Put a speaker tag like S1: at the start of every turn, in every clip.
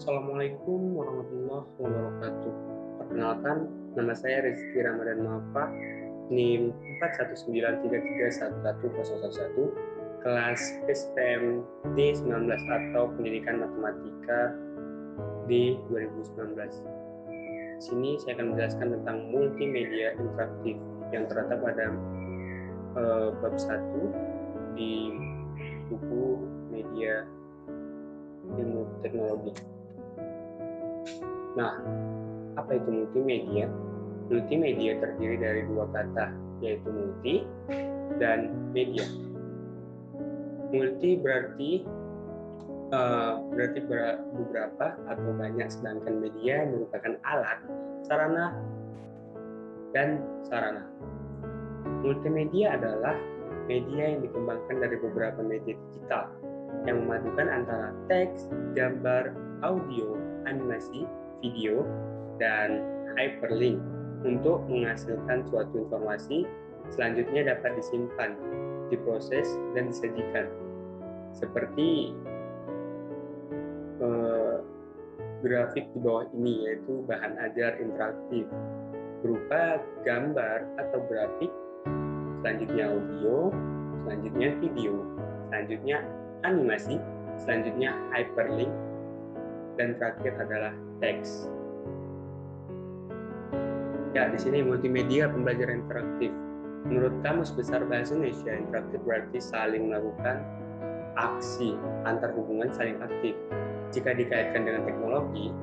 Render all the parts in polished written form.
S1: Assalamualaikum warahmatullahi wabarakatuh. Perkenalkan, nama saya Rizky Ramadan Mafa, NIM 419331111, kelas STM D19 atau Pendidikan Matematika D 2019. Di sini saya akan menjelaskan tentang multimedia interaktif yang terletak pada bab 1 di buku media ilmu teknologi. Nah, apa itu multimedia? Multimedia terdiri dari dua kata, yaitu multi dan media. Multi berarti beberapa atau banyak, sedangkan media merupakan alat, sarana, dan sarana. Multimedia adalah media yang dikembangkan dari beberapa media digital yang memadukan antara teks, gambar, audio, animasi, video, dan hyperlink untuk menghasilkan suatu informasi selanjutnya dapat disimpan, diproses, dan disajikan. Seperti grafik di bawah ini, yaitu bahan ajar interaktif berupa gambar atau grafik, selanjutnya audio, selanjutnya video, selanjutnya animasi, selanjutnya hyperlink, dan terakhir adalah teks. Ya, di sini multimedia pembelajaran interaktif. Menurut Kamus Besar Bahasa Indonesia, interaktif berarti saling melakukan aksi antar hubungan saling aktif. Jika dikaitkan dengan teknologi,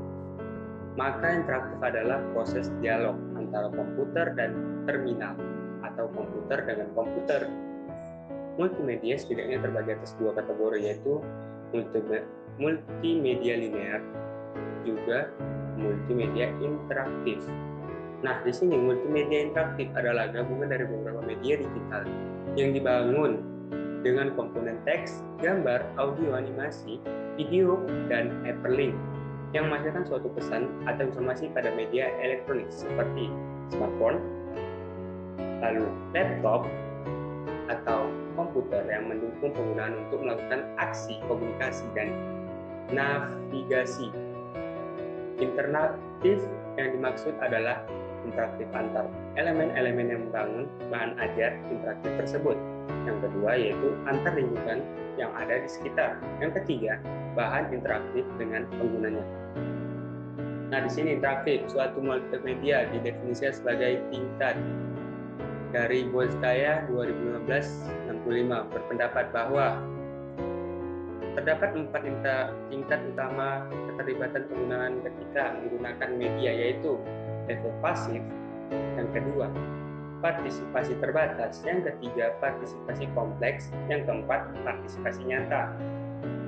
S1: maka interaktif adalah proses dialog antara komputer dan terminal atau komputer dengan komputer. Multimedia setidaknya terbagi atas dua kategori, yaitu multimedia linear juga multimedia interaktif. Nah, di sini multimedia interaktif adalah gabungan dari beberapa media digital yang dibangun dengan komponen teks, gambar, audio, animasi, video, dan hyperlink yang menghasilkan suatu pesan atau informasi pada media elektronik seperti smartphone, lalu laptop, atau komputer yang mendukung penggunaan untuk melakukan aksi komunikasi dan navigasi. Interaktif yang dimaksud adalah interaktif antar elemen-elemen yang membangun bahan ajar interaktif tersebut. Yang kedua yaitu antar lingkungan yang ada di sekitar. Yang ketiga, bahan interaktif dengan penggunanya. Nah, di sini interaktif, suatu multimedia didefinisikan sebagai tingkat. Dari Bolskaya 2015-65 berpendapat bahwa terdapat 4 tingkat utama keterlibatan penggunaan ketika menggunakan media, yaitu level pasif, yang kedua partisipasi terbatas, yang ketiga partisipasi kompleks, yang keempat partisipasi nyata.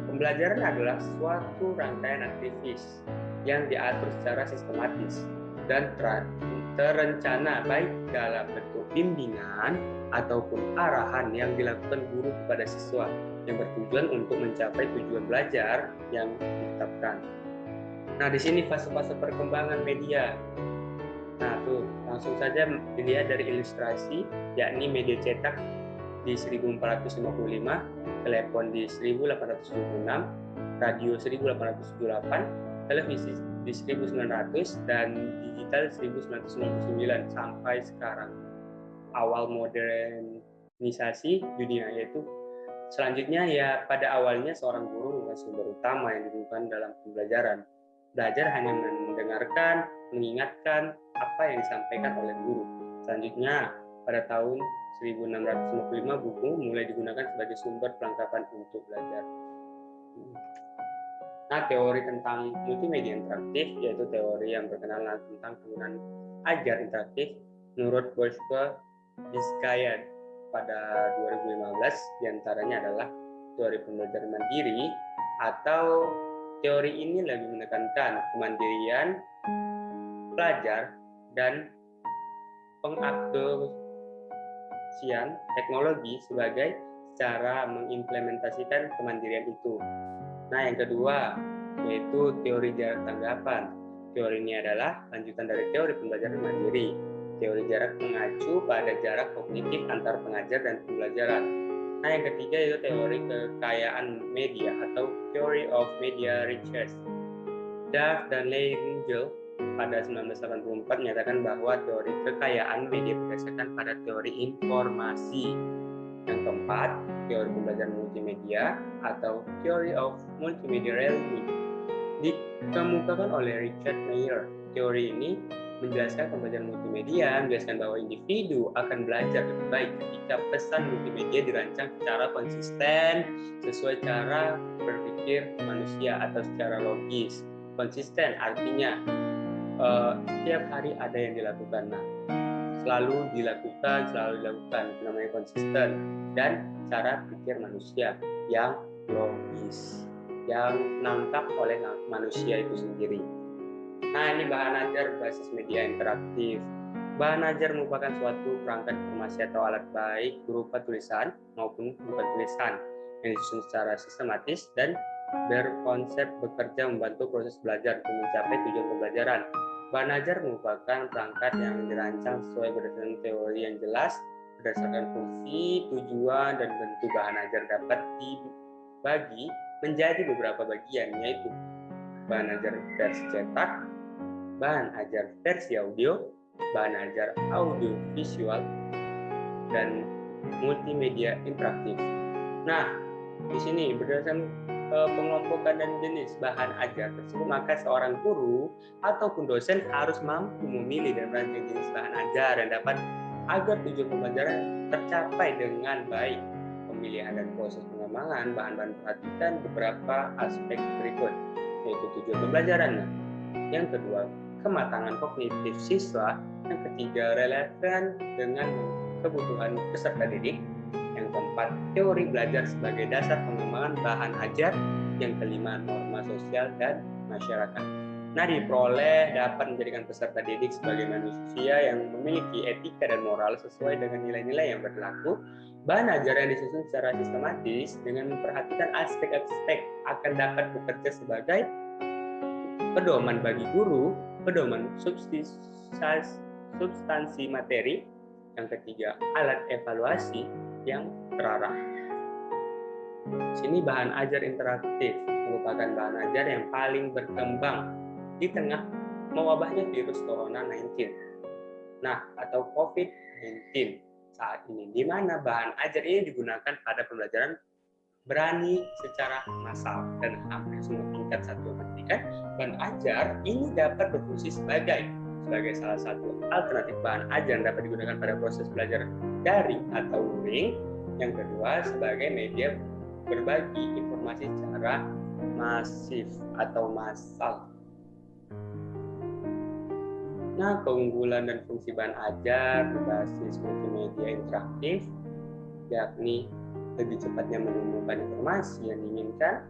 S1: Pembelajaran adalah suatu rangkaian aktivis yang diatur secara sistematis dan terencana, baik dalam bentuk bimbingan ataupun arahan yang dilakukan guru kepada siswa yang bertujuan untuk mencapai tujuan belajar yang ditetapkan. Nah, di sini fase-fase perkembangan media. Nah, tuh langsung saja dilihat dari ilustrasi, yakni media cetak di 1455, telepon di 1876, radio 1878, televisi di 1900, dan digital 1999 sampai sekarang. Awal modernisasi dunia, yaitu selanjutnya ya pada awalnya seorang guru bukan sumber utama yang digunakan dalam pembelajaran. Belajar hanya mendengarkan, mengingatkan apa yang disampaikan oleh guru. Selanjutnya pada tahun 1655 buku mulai digunakan sebagai sumber perlengkapan untuk belajar. Nah, teori tentang multimedia interaktif yaitu teori yang berkenalan tentang penggunaan ajar interaktif menurut Bolskaya pada 2015, diantaranya adalah teori pembelajaran mandiri, atau teori ini lebih menekankan kemandirian pelajar dan pengaplikasian teknologi sebagai cara mengimplementasikan kemandirian itu. Nah, yang kedua yaitu teori jarak tanggapan. Teori ini adalah lanjutan dari teori pembelajaran mandiri. Teori jarak mengacu pada jarak kognitif antar pengajar dan pembelajaran. Nah, yang ketiga yaitu teori kekayaan media atau Theory of Media Research. Duff dan Langell pada 1984 menyatakan bahwa teori kekayaan media berdasarkan pada teori informasi. Yang keempat, teori pembelajaran multimedia atau Theory of Multimedia Learning dikemukakan oleh Richard Mayer. Teori ini menjelaskan pembelajaran multimedia, menjelaskan bahwa individu akan belajar lebih baik ketika pesan multimedia dirancang secara konsisten sesuai cara berpikir manusia atau secara logis. Konsisten artinya setiap hari ada yang dilakukan, selalu dilakukan, itu namanya konsisten, dan cara pikir manusia yang logis, yang nangkap oleh manusia itu sendiri. Nah, ini bahan ajar berbasis media interaktif. Bahan ajar merupakan suatu perangkat informasi atau alat baik berupa tulisan maupun bukan tulisan yang disusun secara sistematis dan berkonsep bekerja membantu proses belajar untuk mencapai tujuan pembelajaran. Bahan ajar merupakan perangkat yang dirancang sesuai berdasarkan teori yang jelas, berdasarkan fungsi, tujuan, dan bentuk. Bahan ajar dapat dibagi menjadi beberapa bagian, yaitu bahan ajar versi cetak, bahan ajar versi audio, bahan ajar audio visual, dan multimedia interaktif. Nah, di sini berdasarkan pengelompokan dan jenis bahan ajar tersebut, maka seorang guru ataupun dosen harus mampu memilih dan merancang jenis bahan ajar yang dapat agar tujuan pembelajaran tercapai dengan baik. Pemilihan dan proses pengembangan bahan-bahan perhatikan beberapa aspek berikut, yaitu tujuan pembelajaran. Yang kedua, kematangan kognitif siswa. Yang ketiga, relevan dengan kebutuhan peserta didik. Yang keempat, teori belajar sebagai dasar pengembangan bahan ajar. Yang kelima, norma sosial dan masyarakat. Nah, diperoleh dapat menjadikan peserta didik sebagai manusia yang memiliki etika dan moral sesuai dengan nilai-nilai yang berlaku. Bahan ajar yang disusun secara sistematis dengan memperhatikan aspek-aspek akan dapat bekerja sebagai pedoman bagi guru, pedoman substansi materi. Yang ketiga, alat evaluasi yang terarah. Sini bahan ajar interaktif merupakan bahan ajar yang paling berkembang di tengah mewabahnya virus Corona 19. Nah, atau COVID-19 saat ini, di mana bahan ajar ini digunakan pada pembelajaran berani secara massal dan hampir semua tingkat satuan pendidikan. Bahan ajar ini dapat berfungsi sebagai salah satu alternatif bahan ajar yang dapat digunakan pada proses belajar daring atau luring. Yang kedua, sebagai media berbagi informasi secara masif atau massal. Nah, keunggulan dan fungsi bahan ajar berbasis multimedia interaktif yakni lebih cepatnya menemukan informasi yang diinginkan.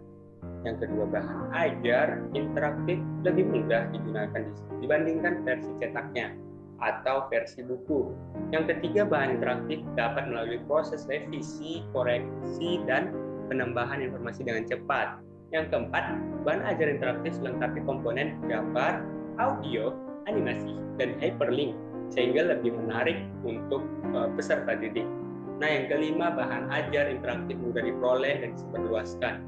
S1: Yang kedua, bahan ajar interaktif lebih mudah digunakan dibandingkan versi cetaknya atau versi buku. Yang ketiga, bahan interaktif dapat melalui proses revisi, koreksi, dan penambahan informasi dengan cepat. Yang keempat, bahan ajar interaktif melengkapi komponen gambar, audio, animasi, dan hyperlink sehingga lebih menarik untuk peserta didik. Nah, yang kelima, bahan ajar interaktif mudah diperoleh dan disebarluaskan.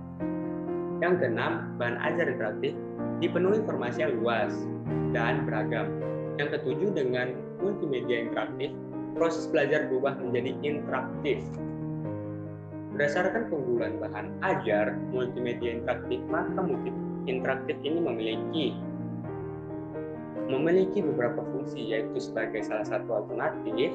S1: Yang keenam, bahan ajar interaktif dipenuhi informasi yang luas dan beragam. Yang ketujuh, dengan multimedia interaktif, proses belajar berubah menjadi interaktif. Berdasarkan keunggulan bahan ajar multimedia interaktif, maka interaktif ini memiliki beberapa fungsi, yaitu sebagai salah satu alternatif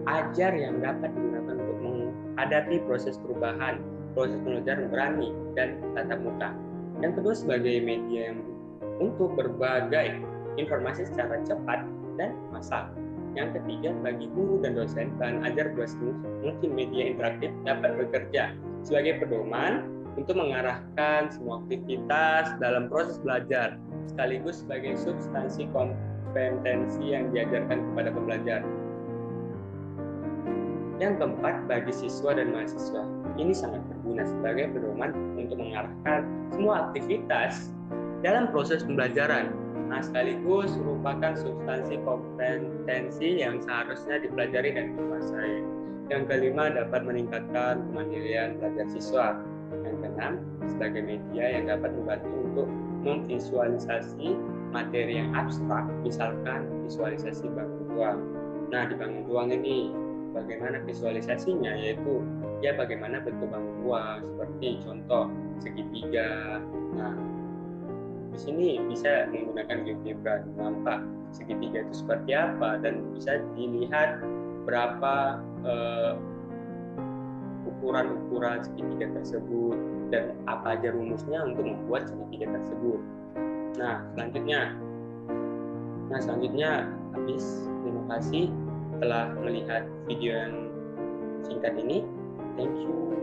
S1: ajar yang dapat digunakan untuk menghadapi proses perubahan, proses pembelajaran berani, dan tatap muka. Yang kedua, sebagai media untuk berbagai informasi secara cepat dan massal. Yang ketiga, bagi guru dan dosen, bahan ajar berbasis multimedia interaktif dapat bekerja sebagai pedoman untuk mengarahkan semua aktivitas dalam proses belajar, sekaligus sebagai substansi kompetensi yang diajarkan kepada pembelajar. Yang keempat, bagi siswa dan mahasiswa, ini sangat berguna sebagai pedoman untuk mengarahkan semua aktivitas dalam proses pembelajaran. Nah, sekaligus merupakan substansi kompetensi yang seharusnya dipelajari dan dikuasai. Yang kelima, dapat meningkatkan kemandirian belajar siswa. Yang keenam, sebagai media yang dapat membantu untuk memvisualisasi materi yang abstrak, misalkan visualisasi bangun ruang. Nah, di bangun ruang ini bagaimana visualisasinya, yaitu ya bagaimana bentuk bangun ruang, seperti contoh segitiga. Nah, di sini bisa menggunakan GeoGebra, nampak segitiga itu seperti apa, dan bisa dilihat berapa ukuran-ukuran segitiga tersebut dan apa aja rumusnya untuk membuat segitiga tersebut. Nah, selanjutnya habis. Terima kasih telah melihat video yang singkat ini. Thank you.